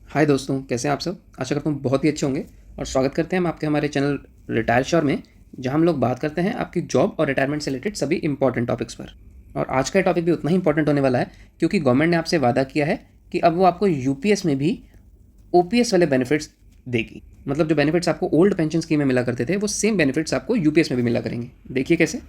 हाय दोस्तों, कैसे हैं आप सब। आशा करता हूँ बहुत ही अच्छे होंगे और स्वागत करते हैं हम आपके हमारे चैनल रिटायर श्योर में, जहाँ हम लोग बात करते हैं आपकी जॉब और रिटायरमेंट से रिलेटेड सभी इंपॉर्टेंट टॉपिक्स पर। और आज का टॉपिक भी उतना ही इंपॉर्टेंट होने वाला है क्योंकि गवर्नमेंट ने आपसे वादा किया है कि अब वो आपको यूपीएस में भी ओपीएस वाले बेनिफिट्स देगी। मतलब जो बेनिफिट्स आपको ओल्ड पेंशन स्कीम में मिला करते थे वो सेम बेनिफिट्स आपको यूपीएस में भी मिला करेंगे। देखिए कैसे,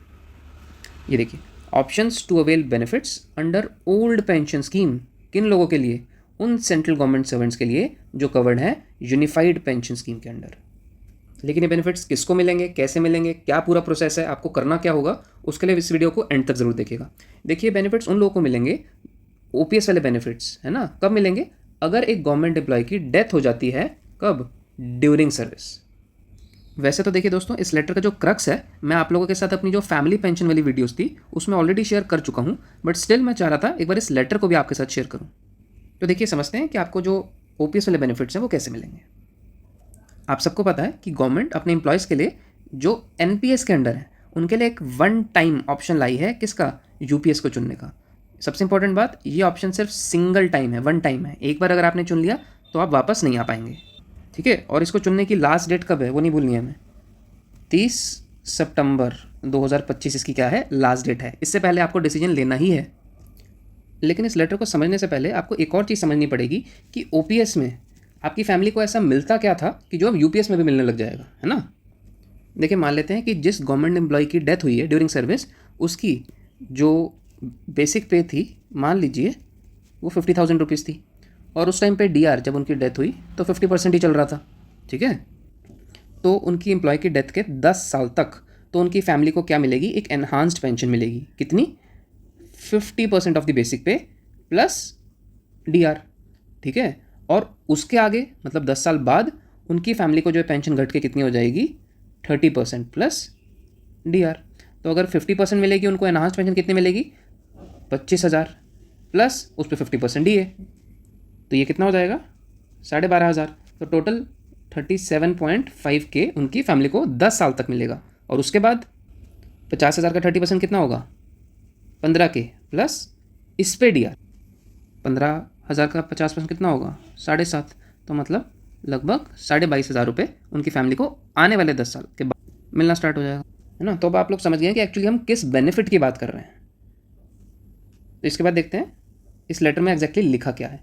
ये देखिए, options to avail benefits under old pension scheme. किन लोगों के लिए? उन सेंट्रल गवर्नमेंट सर्वेंट्स के लिए जो कवर्ड है यूनिफाइड पेंशन स्कीम के अंडर। लेकिन ये बेनिफिट्स किसको मिलेंगे, कैसे मिलेंगे, क्या पूरा प्रोसेस है, आपको करना क्या होगा, उसके लिए इस वीडियो को एंड तक जरूर देखिएगा। देखिए, बेनिफिट्स उन लोगों को मिलेंगे, ओपीएस वाले बेनिफिट्स है ना, कब मिलेंगे? अगर एक गवर्नमेंट एम्प्लॉय की डेथ हो जाती है। कब? During service. वैसे तो देखिए दोस्तों, इस लेटर का जो क्रक्स है मैं आप लोगों के साथ अपनी जो फैमिली पेंशन वाली वीडियोस थी उसमें ऑलरेडी शेयर कर चुका हूँ, बट स्टिल मैं चाह रहा था एक बार इस लेटर को भी आपके साथ शेयर करूँ। तो देखिए, समझते हैं कि आपको जो ओपीएस वाले बेनिफिट्स हैं वो कैसे मिलेंगे। आप सबको पता है कि गवर्नमेंट अपने एम्प्लॉयज़ के लिए जो एनपीएस के अंडर है उनके लिए एक वन टाइम ऑप्शन लाई है। किसका? यूपीएस को चुनने का। सबसे इंपॉर्टेंट बात, ये ऑप्शन सिर्फ सिंगल टाइम है, वन टाइम है। एक बार अगर आपने चुन लिया तो आप वापस नहीं आ पाएंगे, ठीक है। और इसको चुनने की लास्ट डेट कब है वो नहीं भूलनी है हमें। 30 सितंबर 2025 इसकी क्या है? लास्ट डेट है। इससे पहले आपको डिसीजन लेना ही है। लेकिन इस लेटर को समझने से पहले आपको एक और चीज़ समझनी पड़ेगी कि ओपीएस में आपकी फैमिली को ऐसा मिलता क्या था कि जो अब यूपीएस में भी मिलने लग जाएगा, है ना। देखिए, मान लेते हैं कि जिस गवर्नमेंट एम्प्लॉय की डेथ हुई है ड्यूरिंग सर्विस, उसकी जो बेसिक पे थी, मान लीजिए वो 50,000 रुपीज़ थी, और उस टाइम पे डीआर जब उनकी डेथ हुई तो 50% ही चल रहा था, ठीक है। तो उनकी एम्प्लॉय की डेथ के 10 साल तक तो उनकी फैमिली को क्या मिलेगी? एक एनहांस्ड पेंशन मिलेगी। कितनी? 50% ऑफ द बेसिक पे प्लस डीआर, ठीक है। और उसके आगे मतलब 10 साल बाद उनकी फैमिली को जो पेंशन घट के कितनी हो जाएगी? 30% प्लस डीआर। तो अगर 50% मिलेगी उनको, एनहांस्ड पेंशन कितनी मिलेगी? 25,000 प्लस उस पर 50% डीए, तो ये कितना हो जाएगा? 12,500। तो टोटल 37.5K उनकी फैमिली को 10 साल तक मिलेगा। और उसके बाद 50,000 का 30% कितना होगा? 15K प्लस इस पे डीआर। 15,000 का 50% कितना होगा? 7.5। तो मतलब लगभग 22,500 रुपये उनकी फैमिली को आने वाले 10 साल के बाद मिलना स्टार्ट हो जाएगा, है ना। तो अब आप लोग समझ गए कि एक्चुअली हम किस बेनिफिट की बात कर रहे हैं। तो इसके बाद देखते हैं इस लेटर में एग्जैक्टली लिखा क्या है।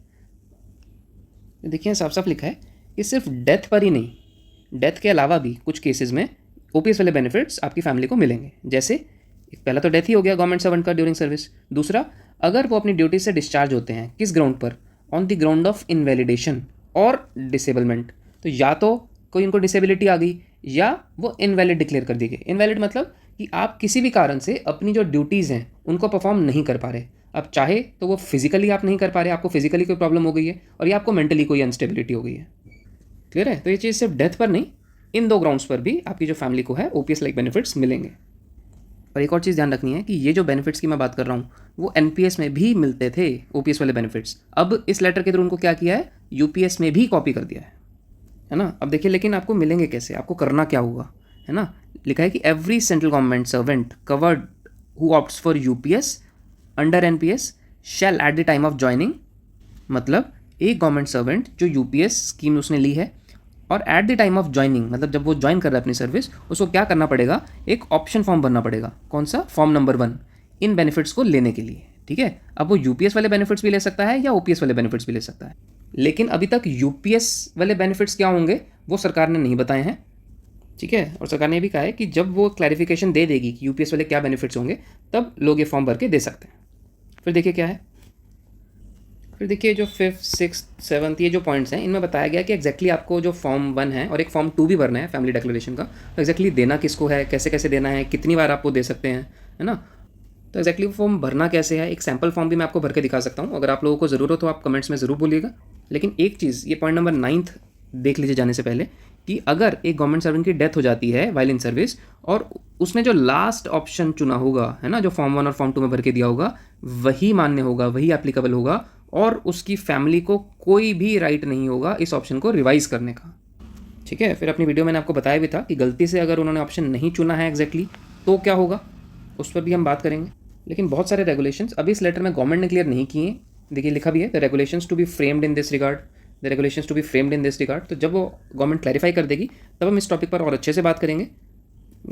देखिए, साफ साफ लिखा है कि सिर्फ डेथ पर ही नहीं, डेथ के अलावा भी कुछ केसेस में ओपीएस वाले बेनिफिट्स आपकी फैमिली को मिलेंगे। जैसे पहला तो डेथ ही हो गया गवर्नमेंट सर्वेंट का ड्यूरिंग सर्विस। दूसरा, अगर वो अपनी ड्यूटी से डिस्चार्ज होते हैं, किस ग्राउंड पर? On the ground of invalidation और डिसेबलमेंट। तो या तो कोई उनको डिसेबिलिटी आ गई या वो इनवैलिड डिक्लेयर कर दी गई। इनवैलिड मतलब कि आप किसी भी कारण से अपनी जो ड्यूटीज़ हैं उनको परफॉर्म नहीं कर पा रहे। अब चाहे तो वो फिजिकली आप नहीं कर पा रहे, आपको फिजिकली कोई प्रॉब्लम हो गई है, और या आपको मेंटली कोई अनस्टेबिलिटी हो गई है, क्लियर है। तो ये चीज़ सिर्फ डेथ पर नहीं, इन दो ग्राउंड्स पर भी आपकी जो फैमिली को है ओपीएस लाइक बेनिफिट्स मिलेंगे। और एक और चीज़ ध्यान रखनी है कि ये जो बेनिफिट्स की मैं बात कर रहा हूँ वो एनपीएस में भी मिलते थे, ओपीएस वाले बेनिफिट्स। अब इस लेटर के थ्रू उनको क्या किया है? यूपीएस में भी कॉपी कर दिया है ना। अब देखिए, लेकिन आपको मिलेंगे कैसे, आपको करना क्या होगा, है ना। लिखा है कि every central government servant covered who opts for UPS under NPS shell at the time of joining. मतलब एक गवर्नमेंट सर्वेंट जो यूपीएस स्कीम उसने ली है और at the time of joining, मतलब जब वो ज्वाइन कर रहा है अपनी सर्विस, उसको क्या करना पड़ेगा? एक ऑप्शन फॉर्म भरना पड़ेगा। कौन सा? फॉर्म नंबर 1, इन बेनिफिट्स को लेने के लिए, ठीक है। अब वो यूपीएस वाले बेनिफिट्स भी ले सकता है या ओपीएस वाले बेनिफिट्स भी ले सकता है, लेकिन अभी तक यूपीएस वाले बेनिफिट्स क्या होंगे वो सरकार ने नहीं बताए हैं, ठीक है। और सरकार ने भी कहा है कि जब वो क्लैरिफिकेशन दे देगी कि यूपीएस वाले क्या बेनिफिट्स होंगे तब लोग ये फॉर्म भर के दे सकते हैं। फिर देखिए क्या है, फिर देखिए जो 5th 6th 7th ये जो पॉइंट्स हैं इनमें बताया गया कि एक्जैक्टली आपको जो फॉर्म 1 है और एक फॉर्म 2 भी भरना है फैमिली डिक्लेरेशन का, तो एक्जैक्टली देना किसको है, कैसे कैसे देना है, कितनी बार आपको दे सकते हैं, है ना। तो एक्जैक्टली फॉर्म भरना कैसे है, एक सैम्पल फॉर्म भी मैं आपको भर के दिखा सकता हूँ। अगर आप लोगों को ज़रूरत हो आप कमेंट्स में ज़रूर बोलिएगा। लेकिन एक चीज़, ये पॉइंट नंबर 9th देख लीजिए जाने से पहले, कि अगर एक गवर्नमेंट सर्वेंट की डेथ हो जाती है वाइल इन सर्विस और उसने जो लास्ट ऑप्शन चुना होगा, है ना, जो फॉर्म 1 और फॉर्म 2 में भर के दिया होगा, वही मान्य होगा, वही एप्लीकेबल होगा, और उसकी फैमिली को कोई भी राइट नहीं होगा इस ऑप्शन को रिवाइज करने का, ठीक है। फिर अपनी वीडियो मैंने आपको बताया भी था कि गलती से अगर उन्होंने ऑप्शन नहीं चुना है एग्जैक्टली तो क्या होगा, उस पर भी हम बात करेंगे। लेकिन बहुत सारे रेगुलेशंस अभी इस लेटर में गवर्नमेंट ने क्लियर नहीं किए। देखिए लिखा भी है, the regulations to be framed in this regard, the regulations to be framed in this regard. तो जब वो गवर्नमेंट क्लैरिफाई कर देगी तब हम इस टॉपिक पर और अच्छे से बात करेंगे।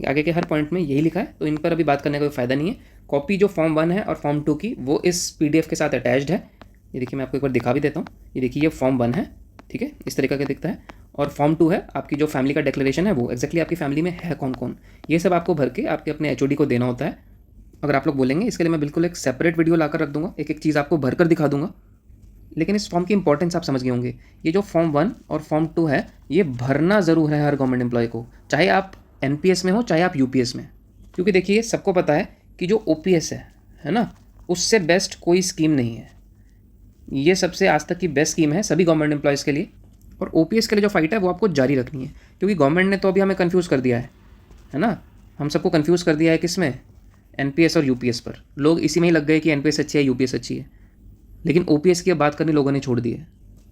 आगे के हर पॉइंट में यही लिखा है, तो इन पर अभी बात करने का कोई फ़ायदा नहीं है। कॉपी जो फॉर्म 1 है और फॉर्म 2 की, वो इस PDF के साथ अटैच्ड है। ये देखिए, मैं आपको एक बार दिखा भी देता हूँ। ये देखिए, ये फॉर्म 1 है, ठीक है, इस तरीके का दिखता है। और फॉर्म 2 है आपकी जो फैमिली का डिक्लेरेशन है, वो एक्जैक्टली आपकी फैमिली में है कौन कौन, ये सब आपको भर के आपके अपने HOD को देना होता है। अगर आप लोग बोलेंगे, इसके लिए मैं बिल्कुल एक सेपरेट वीडियो लाकर रख दूंगा, एक एक चीज़ आपको भर कर दिखा दूंगा। लेकिन इस फॉर्म की इंपॉर्टेंस आप समझ गए होंगे। ये जो फॉर्म 1 और फॉर्म 2 है, ये भरना ज़रूर है हर गवर्नमेंट एम्प्लॉय को, चाहे आप NPS में हो चाहे आप UPS में। क्योंकि देखिए, सबको पता है कि जो OPS है ना, उससे बेस्ट कोई स्कीम नहीं है। ये सबसे आज तक की बेस्ट स्कीम है सभी गवर्नमेंट एम्प्लॉयज़ के लिए। और OPS के लिए जो फाइट है वो आपको जारी रखनी है, क्योंकि गवर्नमेंट ने तो अभी हमें कन्फ्यूज़ कर दिया है ना। हम सबको कन्फ्यूज़ कर दिया है किस में, NPS और UPS पर। लोग इसी में ही लग गए कि NPS अच्छी है, UPS अच्छी है, लेकिन OPS की बात करनी लोगों ने छोड़ दी है।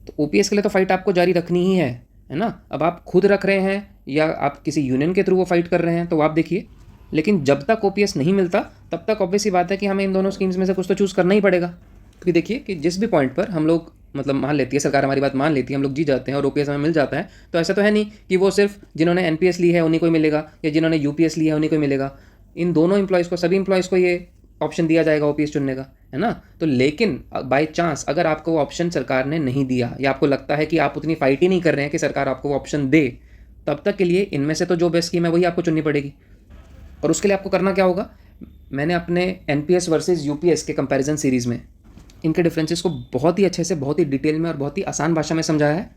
तो OPS के लिए तो फाइट आपको जारी रखनी ही है ना। अब आप खुद रख रहे हैं या आप किसी यूनियन के थ्रू वो फाइट कर रहे हैं, तो आप देखिए। लेकिन जब तक OPS नहीं मिलता तब तक ऑब्वियस ही बात है कि हमें इन दोनों स्कीम्स में से कुछ तो चूज़ करना ही पड़ेगा। क्योंकि देखिए कि जिस भी पॉइंट पर हम लोग मतलब मान लेती है सरकार, हमारी बात मान लेती है, हम लोग जी जाते हैं और OPS हमें मिल जाता है, तो ऐसा तो है नहीं कि वो सिर्फ जिन्होंने NPS ली है उन्हीं को ही मिलेगा या जिन्होंने UPS ली है उन्हीं को ही मिलेगा। इन दोनों एम्प्लॉयज़ को, सभी एम्प्लॉयज़ को ये ऑप्शन दिया जाएगा OPS चुनने का, है ना। तो लेकिन बाय चांस अगर आपको वो ऑप्शन सरकार ने नहीं दिया या आपको लगता है कि आप उतनी फाइट ही नहीं कर रहे हैं कि सरकार आपको वो ऑप्शन दे, तब तक के लिए इनमें से तो जो बेस्ट स्कीम है वही आपको चुननी पड़ेगी। और उसके लिए आपको करना क्या होगा, मैंने अपने NPS वर्सेस UPS के कंपैरिजन सीरीज़ में इनके डिफरेंसेस को बहुत ही अच्छे से, बहुत ही डिटेल में और बहुत ही आसान भाषा में समझाया है।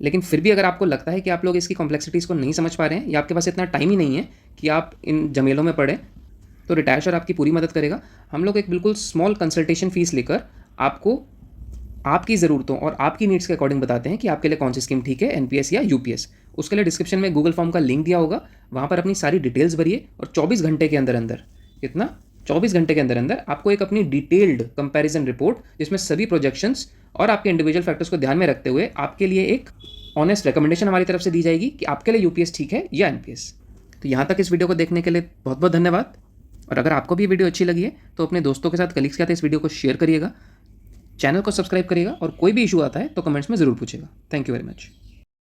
लेकिन फिर भी अगर आपको लगता है कि आप लोग इसकी कॉम्प्लेक्सिटीज़ को नहीं समझ पा रहे हैं या आपके पास इतना टाइम ही नहीं है कि आप इन जमेलों में पड़े, तो रिटायर सर आपकी पूरी मदद करेगा। हम लोग एक बिल्कुल स्मॉल कंसल्टेशन फ़ीस लेकर आपको आपकी ज़रूरतों और आपकी नीड्स के अकॉर्डिंग बताते हैं कि आपके लिए कौन सी स्कीम ठीक है, NPS या UPS। उसके लिए डिस्क्रिप्शन में गूगल फॉर्म का लिंक दिया होगा, वहाँ पर अपनी सारी डिटेल्स भरिए और 24 घंटे के अंदर अंदर, कितना 24 घंटे के अंदर अंदर आपको एक अपनी डिटेल्ड कंपैरिजन रिपोर्ट, जिसमें सभी प्रोजेक्शंस और आपके इंडिविजुअल फैक्टर्स को ध्यान में रखते हुए आपके लिए एक ऑनेस्ट रिकमेंडेशन हमारी तरफ से दी जाएगी कि आपके लिए UPS ठीक है या NPS। तो यहाँ तक इस वीडियो को देखने के लिए बहुत बहुत धन्यवाद। और अगर आपको भी वीडियो अच्छी लगी है तो अपने दोस्तों के साथ, कलीग्स के साथ इस वीडियो को शेयर करिएगा, चैनल को सब्सक्राइब करिएगा और कोई भी इशू आता है तो कमेंट्स में ज़रूर पूछेगा। Thank you very much.